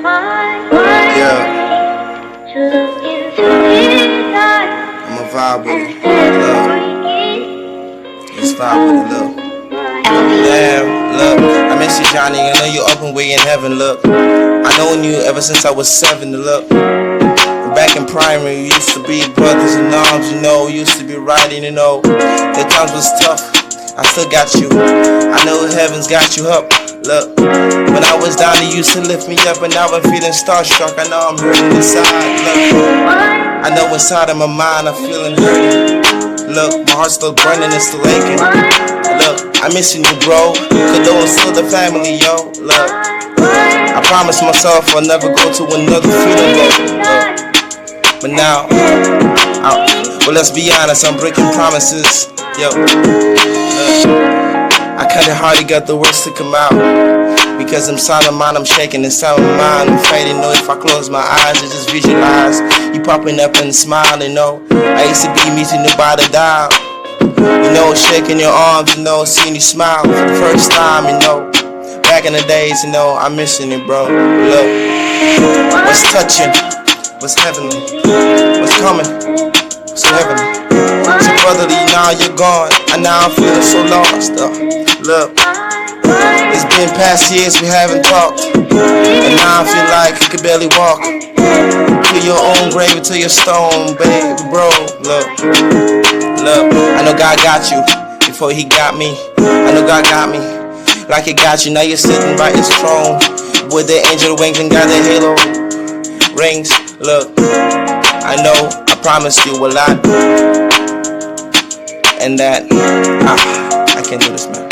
Yeah, I'ma vibe with it. Look, let's vibe with it. Look, damn, look, I miss you, Johnny. I know you up and way in heaven. Look, I known you ever since I was 7. Look, back in primary, we used to be brothers in arms. You know, we used to be riding. You know, the times was tough. I still got you. I know heaven's got you up. Look, when I was down, you used to lift me up, and now I'm feeling starstruck. I know I'm hurting inside. Look, I know inside of my mind I'm feeling hurting. Look, my heart's still burning and still aching. Look, I'm missing you, bro. Condolences to the family, yo. Look, I promised myself I'll never go to another funeral. Look, but now, well, let's be honest, I'm breaking promises. Yo, I kinda hardly got the words to come out, because inside of mine I'm shaking, inside of mine I'm fading. Know if I close my eyes, I just visualize you popping up and smiling. No, I used to be meeting you by the dial, you know, shaking your arms, you know, seeing you smile for the first time, you know. Back in the days, you know, I'm missing it, bro. Look, what's touching, what's heavenly, what's coming, so heavenly. So brotherly, now you're gone, and now I'm feeling so lost. Look, it's been past years we haven't talked, and now I feel like I could barely walk. To your own grave until your stone, baby, bro. Look, I know God got you before He got me. I know God got me like He got you. Now you're sitting by His throne with the angel wings and got the halo rings. Look, I know I promised you a lot, and that I can't do this, man.